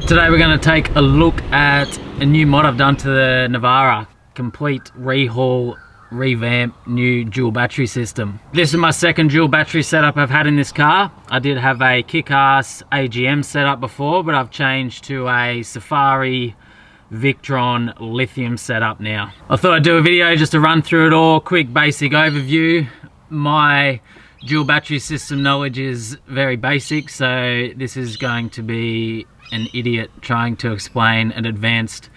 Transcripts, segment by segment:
Today we're going to take a look at a new mod I've done to the Navara. Complete rehaul, revamp, new dual battery system. This is my second dual battery setup I've had in this car. I did have a kick-ass AGM setup before, but I've changed to a Safari Victron Lithium setup now. I thought I'd do a video just to run through it all, quick basic overview. My dual battery system knowledge is very basic, so this is going to be an idiot trying to explain an advanced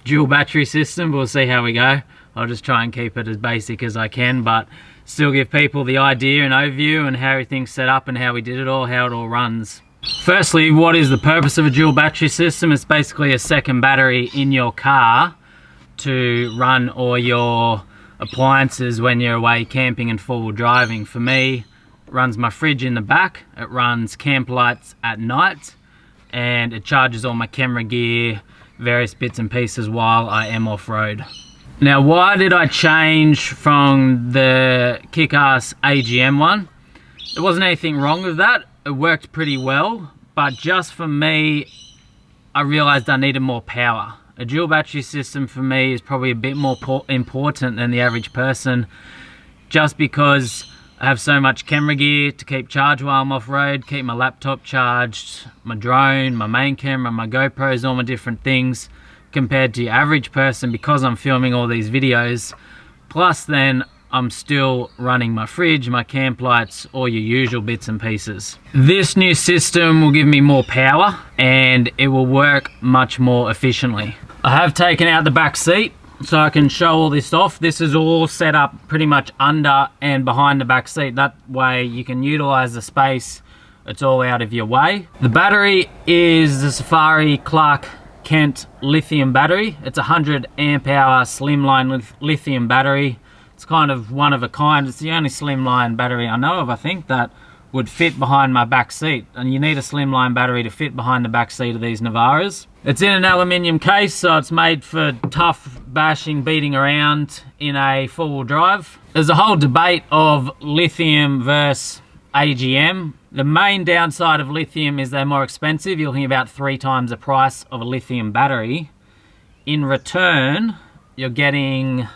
dual battery system. We'll see how we go. I'll just try and keep it as basic as I can, but still give people the idea and overview and how everything's set up and how we did it all, how it all runs. Firstly, what is the purpose of a dual battery system? It's basically a second battery in your car to run all your appliances when you're away camping and four-wheel driving. For me, it runs my fridge in the back, it runs camp lights at night, and it charges all my camera gear, various bits and pieces while I am off-road. Now, why did I change from the kick-ass AGM one? There wasn't anything wrong with that. It worked pretty well, but just for me, I realized I needed more power. A dual battery system for me is probably a bit more important than the average person, just because I have so much camera gear to keep charged while I'm off-road, keep my laptop charged, my drone, my main camera, my GoPros, all my different things, compared to your average person, because I'm filming all these videos. Plus then I'm still running my fridge, my camp lights, all your usual bits and pieces. This new system will give me more power and it will work much more efficiently. I have taken out the back seat so I can show all this off. This is all set up pretty much under and behind the back seat. That way you can utilize the space. It's all out of your way. The battery is the Safari Clark Kent lithium battery. It's a 100 amp hour slimline lithium battery. It's kind of one of a kind. It's the only slimline battery I know of, I think, that would fit behind my back seat. And you need a slimline battery to fit behind the back seat of these Navaras. It's in an aluminium case, so it's made for tough bashing, beating around in a four-wheel drive. There's a whole debate of lithium versus AGM. The main downside of lithium is they're more expensive. You're looking about 3 times the price of a lithium battery. In return, you're getting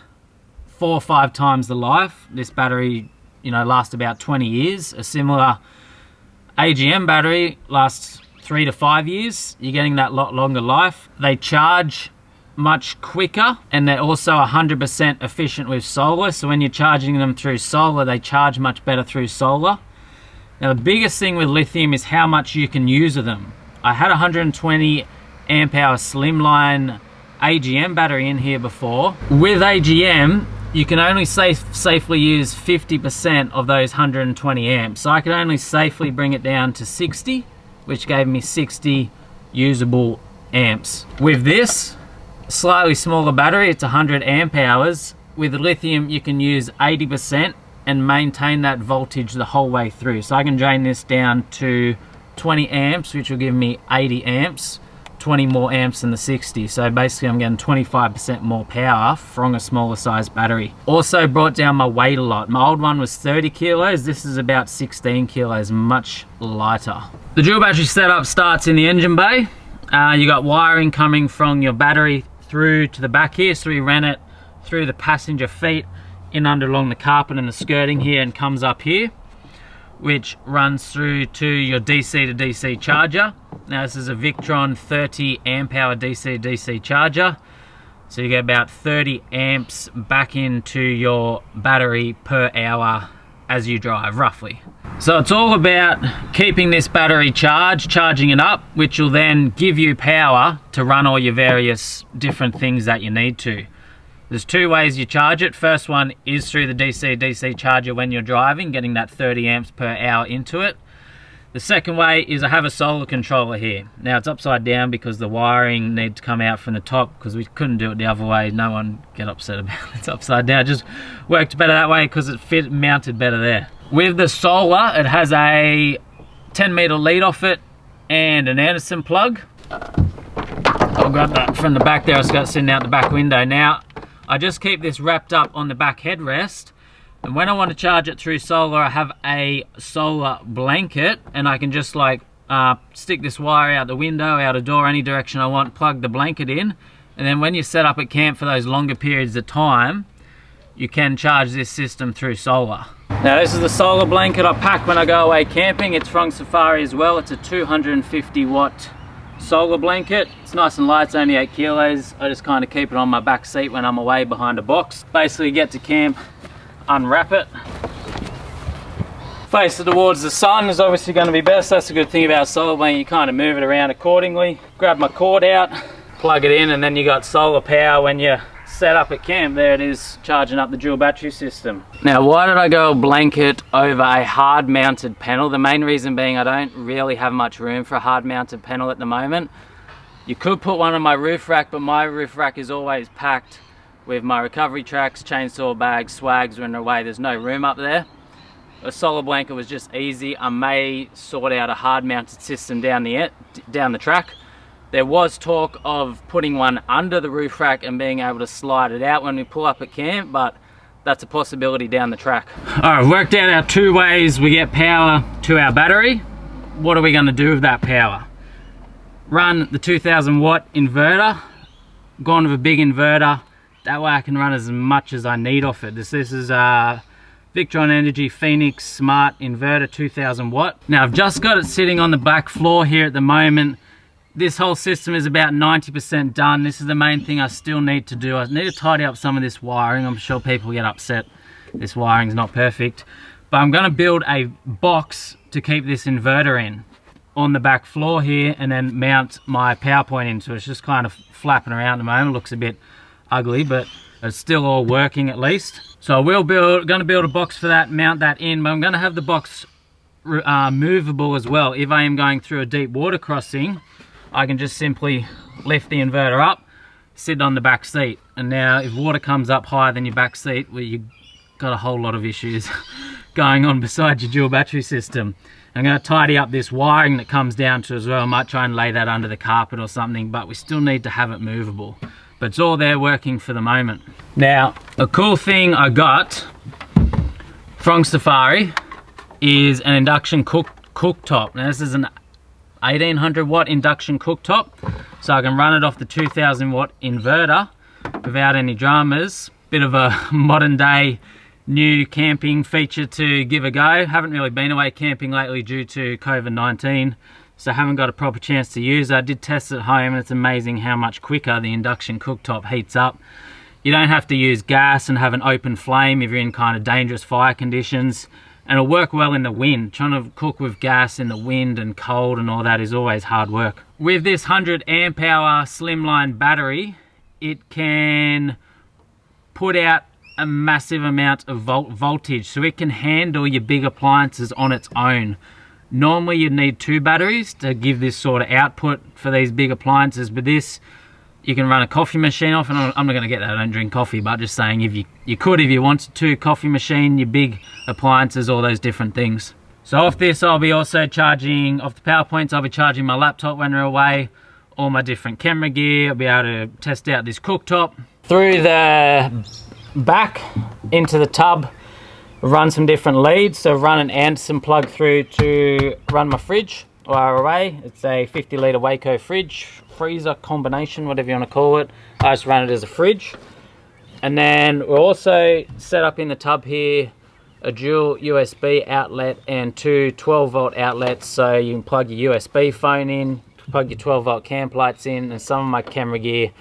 4 or 5 times the life. This battery, lasts about 20 years. A similar AGM battery lasts 3 to 5 years. You're getting that lot longer life. They charge much quicker, and they're also 100% efficient with solar. So when you're charging them through solar, they charge much better through solar. Now, the biggest thing with lithium is how much you can use of them. I had a 120 amp hour slimline AGM battery in here before. With AGM, you can only safely use 50% of those 120 amps. So I could only safely bring it down to 60, which gave me 60 usable amps. With this slightly smaller battery, it's 100 amp hours. With lithium, you can use 80% and maintain that voltage the whole way through. So I can drain this down to 20 amps, which will give me 80 amps. 20 more amps than the 60, so basically I'm getting 25% more power from a smaller size battery. Also brought down my weight a lot. My old one was 30 kilos, this is about 16 kilos, much lighter. The dual battery setup starts in the engine bay. You got wiring coming from your battery through to the back here, so we ran it through the passenger feet, in under along the carpet and the skirting here, and comes up here, which runs through to your DC to DC charger. Now this is a Victron 30 amp hour DC to DC charger. So you get about 30 amps back into your battery per hour as you drive, roughly. So it's all about keeping this battery charged, charging it up, which will then give you power to run all your various different things that you need to. There's 2 ways you charge it. First one is through the DC-DC charger when you're driving, getting that 30 amps per hour into it. The second way is I have a solar controller here. Now it's upside down because the wiring needs to come out from the top, because we couldn't do it the other way. No one get upset about it. It's upside down. It just worked better that way because it mounted better there. With the solar, it has a 10-meter lead off it and an Anderson plug. I'll grab that from the back there. I just got it sitting out the back window. Now, I just keep this wrapped up on the back headrest, and when I want to charge it through solar, I have a solar blanket, and I can just like stick this wire out the window, out a door, any direction I want, plug the blanket in, and then when you set up at camp for those longer periods of time, you can charge this system through solar. Now this is the solar blanket I pack when I go away camping. It's from Safari as well. It's a 250 watt solar blanket. It's nice and light, it's only 8 kilos. I just kind of keep it on my back seat when I'm away behind a box. Basically get to camp, unwrap it, face it towards the sun is obviously going to be best. That's the good thing about solar blanket, you kind of move it around accordingly. Grab my cord out, plug it in, and then you got solar power when you set up at camp. There it is, charging up the dual battery system. Now why did I go a blanket over a hard mounted panel? The main reason being I don't really have much room for a hard mounted panel at the moment. You could put one on my roof rack, but my roof rack is always packed with my recovery tracks, chainsaw bags, swags when they're away. There's no room up there. A solar blanket was just easy. I may sort out a hard mounted system down the track. There was talk of putting one under the roof rack and being able to slide it out when we pull up at camp, but that's a possibility down the track. All right, worked out our 2 ways we get power to our battery. What are we going to do with that power? Run the 2000 watt inverter. Gone with a big inverter. That way I can run as much as I need off it. This is Victron Energy Phoenix Smart Inverter 2000 watt. Now I've just got it sitting on the back floor here at the moment. This whole system is about 90% done. This is the main thing I still need to do. I need to tidy up some of this wiring. I'm sure people get upset this wiring's not perfect. But I'm going to build a box to keep this inverter in on the back floor here, and then mount my power point into it. It's just kind of flapping around at the moment. It looks a bit ugly, but it's still all working at least. So I will going to build a box for that, mount that in, but I'm going to have the box movable as well. If I am going through a deep water crossing, I can just simply lift the inverter up, sit on the back seat. And now if water comes up higher than your back seat, well, you've got a whole lot of issues going on besides your dual battery system. I'm going to tidy up this wiring that comes down to as well. I might try and lay that under the carpet or something, but we still need to have it movable. But it's all there working for the moment. Now, a cool thing I got from Safari is an induction cooktop. Now this is an 1800 watt induction cooktop, so I can run it off the 2000 watt inverter without any dramas. Bit of a modern day new camping feature to give a go. Haven't really been away camping lately due to COVID-19, so I haven't got a proper chance to use it. I did test it at home and it's amazing how much quicker the induction cooktop heats up. You don't have to use gas and have an open flame if you're in kind of dangerous fire conditions. And it'll work well in the wind. Trying to cook with gas in the wind and cold and all that is always hard work. With this 100 amp hour slimline battery, it can put out a massive amount of voltage, so it can handle your big appliances on its own. Normally you'd need 2 batteries to give this sort of output for these big appliances, but this, you can run a coffee machine off, and I'm not going to get that, I don't drink coffee, but just saying if you could, if you wanted to, coffee machine, your big appliances, all those different things. So off this I'll be also charging, off the power points I'll be charging my laptop when we're away, all my different camera gear. I'll be able to test out this cooktop. Through the back into the tub, run some different leads. So run an Anderson plug through to run my fridge or array. It's a 50 litre Waco fridge, freezer combination, whatever you want to call it. I just run it as a fridge. And then we're also set up in the tub here a dual USB outlet and 2 12 volt outlets, so you can plug your USB phone in, plug your 12 volt camp lights in, and some of my camera gear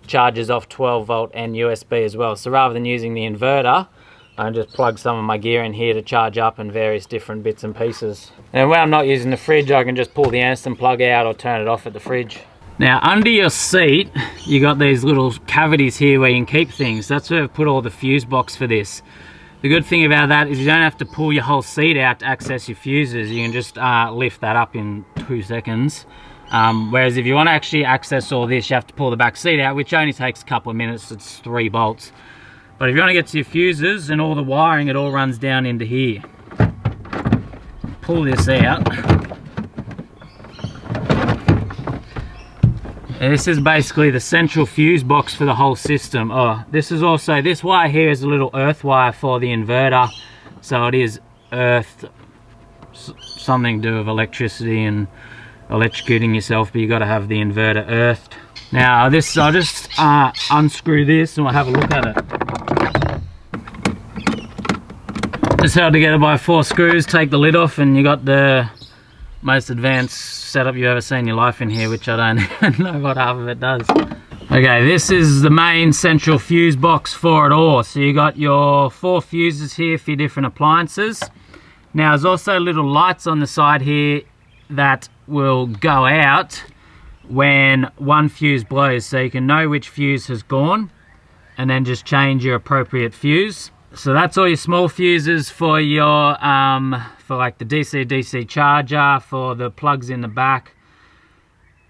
charges off 12 volt and USB as well. So rather than using the inverter, I just plug some of my gear in here to charge up and various different bits and pieces. And when I'm not using the fridge, I can just pull the Anderson plug out or turn it off at the fridge. Now under your seat, you got these little cavities here where you can keep things. That's where I've put all the fuse box for this. The good thing about that is you don't have to pull your whole seat out to access your fuses. You can just lift that up in 2 seconds. Whereas if you want to actually access all this, you have to pull the back seat out, which only takes a couple of minutes. It's 3 bolts. But if you want to get to your fuses and all the wiring, it all runs down into here. Pull this out. And this is basically the central fuse box for the whole system. Oh, this is also, this wire here is a little earth wire for the inverter. So it is earthed something to do with electricity and electrocuting yourself, but you got to have the inverter earthed. Now this, I'll just unscrew this and we'll have a look at it. It's held together by 4 screws. Take the lid off and you got the most advanced setup you've ever seen in your life in here, which I don't even know what half of it does. Okay, this is the main central fuse box for it all. So you got your 4 fuses here for your different appliances. Now there's also little lights on the side here that will go out when one fuse blows, so you can know which fuse has gone and then just change your appropriate fuse. So that's all your small fuses for your for like the DC charger, for the plugs in the back.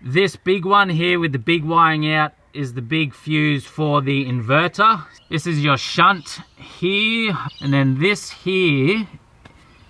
This big one here with the big wiring out is the big fuse for the inverter. This is your shunt here, and then this here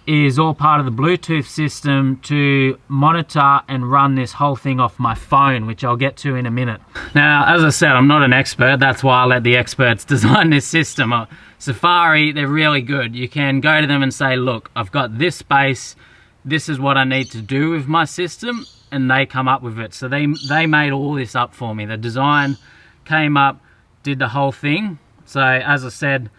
is all part of the Bluetooth system to monitor and run this whole thing off my phone, which I'll get to in a minute. Now, as I said, I'm not an expert. That's why I let the experts design this system. Safari, they're really good. You can go to them and say, look, I've got this space. This is what I need to do with my system. And they come up with it. So they made all this up for me. The design came up, did the whole thing. So as I said,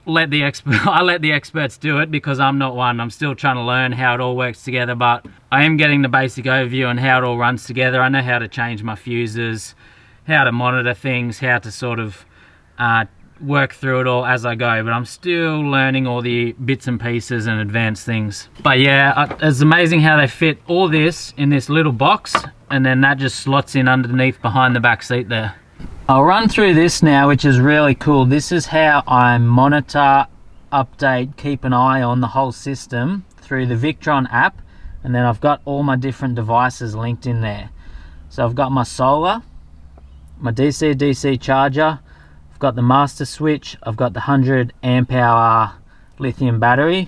I let the experts do it because I'm not one. I'm still trying to learn how it all works together, but I am getting the basic overview on how it all runs together. I know how to change my fuses, how to monitor things, how to sort of work through it all as I go, but I'm still learning all the bits and pieces and advanced things. But yeah, it's amazing how they fit all this in this little box, and then that just slots in underneath behind the back seat there. I'll run through this now, which is really cool. This is how I monitor, update, keep an eye on the whole system through the Victron app, and then I've got all my different devices linked in there. So I've got my solar, my DC charger, I've got the master switch, I've got the 100 amp hour lithium battery,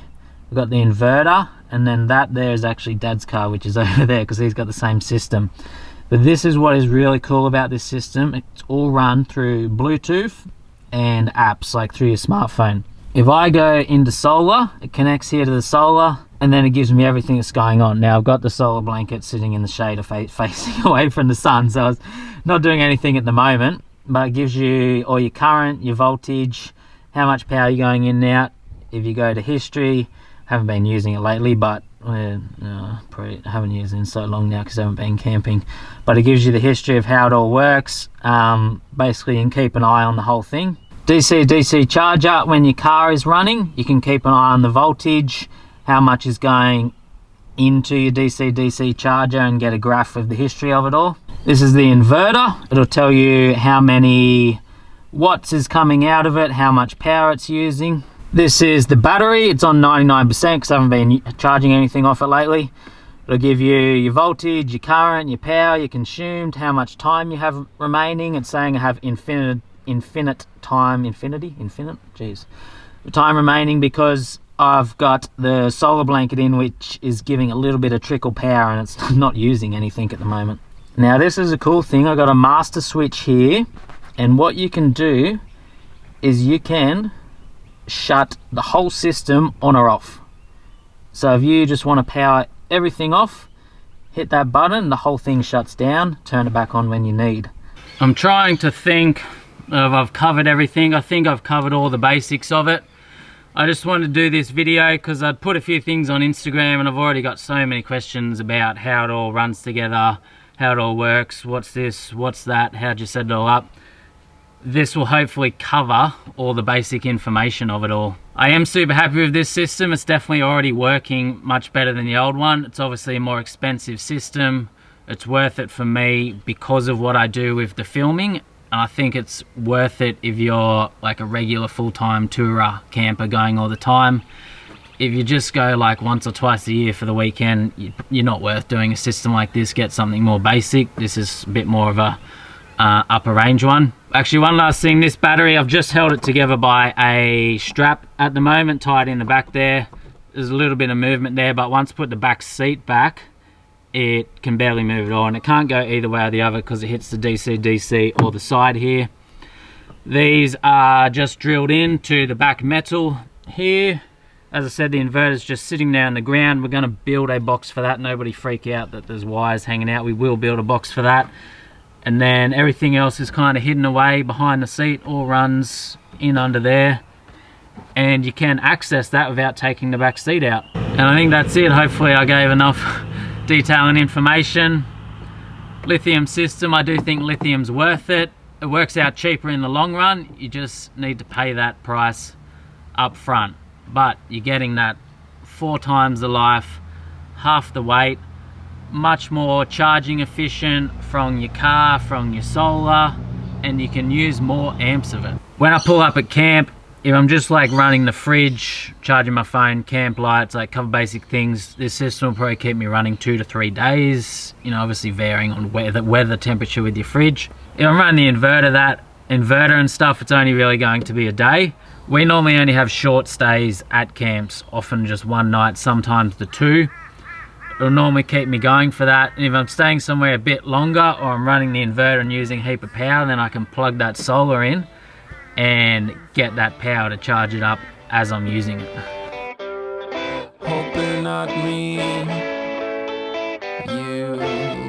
I've got the inverter, and then that there is actually Dad's car, which is over there because he's got the same system. But this is what is really cool about this system. It's all run through Bluetooth and apps, like through your smartphone. If I go into solar, it connects here to the solar, and then it gives me everything that's going on. Now I've got the solar blanket sitting in the shade facing away from the sun, so it's not doing anything at the moment, but it gives you all your current, your voltage, how much power you're going in and out. If you go to history, haven't been using it lately, but probably haven't used it in so long now because I haven't been camping. But it gives you the history of how it all works. Basically, you can keep an eye on the whole thing. DC charger, when your car is running, you can keep an eye on the voltage, how much is going into your DC charger, and get a graph of the history of it all. This is the inverter. It'll tell you how many watts is coming out of it, how much power it's using. This is the battery. It's on 99% because I haven't been charging anything off it lately. It'll give you your voltage, your current, your power, your consumed, how much time you have remaining. It's saying I have infinite time remaining because I've got the solar blanket in, which is giving a little bit of trickle power, and it's not using anything at the moment. Now this is a cool thing. I've got a master switch here, and what you can do is you can shut the whole system on or off. So if you just want to power everything off, hit that button, the whole thing shuts down, turn it back on when you need. I'm trying to think if I've covered everything. I think I've covered all the basics of it. I just wanted to do this video because I'd put a few things on Instagram and I've already got so many questions about how it all runs together, how it all works, what's this, what's that, how'd you set it all up. This will hopefully cover all the basic information of it all. I am super happy with this system. It's definitely already working much better than the old one. It's obviously a more expensive system. It's worth it for me because of what I do with the filming. And I think it's worth it if you're like a regular full-time tourer camper going all the time. If you just go like once or twice a year for the weekend, you're not worth doing a system like this. Get something more basic. This is a bit more of a upper range one. Actually, one last thing, this battery, I've just held it together by a strap at the moment, tied in the back there. There's a little bit of movement there, but once I put the back seat back, it can barely move at all, and it can't go either way or the other because it hits the DC or the side here. These are just drilled into the back metal here. As I said, the inverter's just sitting there on the ground. We're going to build a box for that. Nobody freak out that there's wires hanging out. We will build a box for that. And then everything else is kind of hidden away behind the seat, all runs in under there. And you can access that without taking the back seat out. And I think that's it. Hopefully I gave enough detail and information. Lithium system, I do think lithium's worth it. It works out cheaper in the long run. You just need to pay that price up front. But you're getting that 4 times the life, half the weight, much more charging efficient from your car, from your solar, and you can use more amps of it. When I pull up at camp, if I'm just like running the fridge, charging my phone, camp lights, like cover basic things, this system will probably keep me running 2 to 3 days, you know, obviously varying on weather temperature with your fridge. If I'm running the inverter and stuff, it's only really going to be a day. We normally only have short stays at camps, often just 1 night, sometimes the 2. It'll normally keep me going for that. And if I'm staying somewhere a bit longer, or I'm running the inverter and using a heap of power, then I can plug that solar in and get that power to charge it up as I'm using it. Hoping not me, you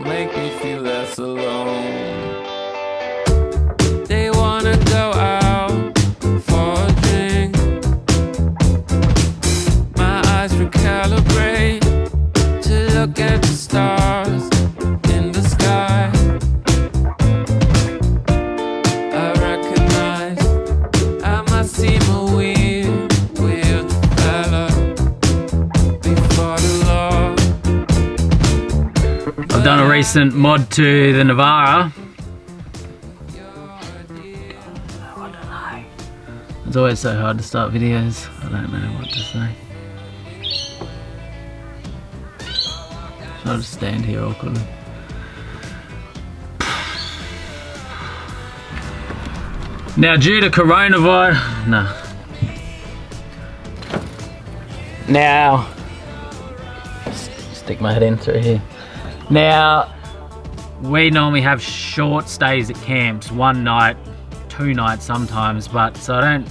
make me feel less alone. They wanna go out for a drink. My eyes recalibrate to look at the stars in the sky. I recognize I must seem a weird fella before the law. I've done a recent mod to the Navara. It's always so hard to start videos. I don't know what to say. So I'll just stand here awkwardly. Now, due to coronavirus, no. Now, stick my head in through here. Now, we normally have short stays at camps, 1 night, 2 nights sometimes, but so I don't.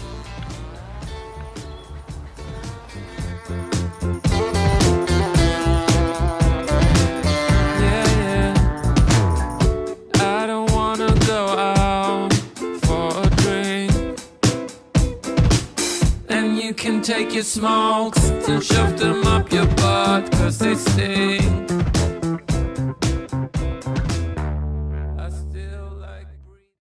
I don't wanna go out for a drink. And you can take your smokes and shove them up your butt 'cause they stink.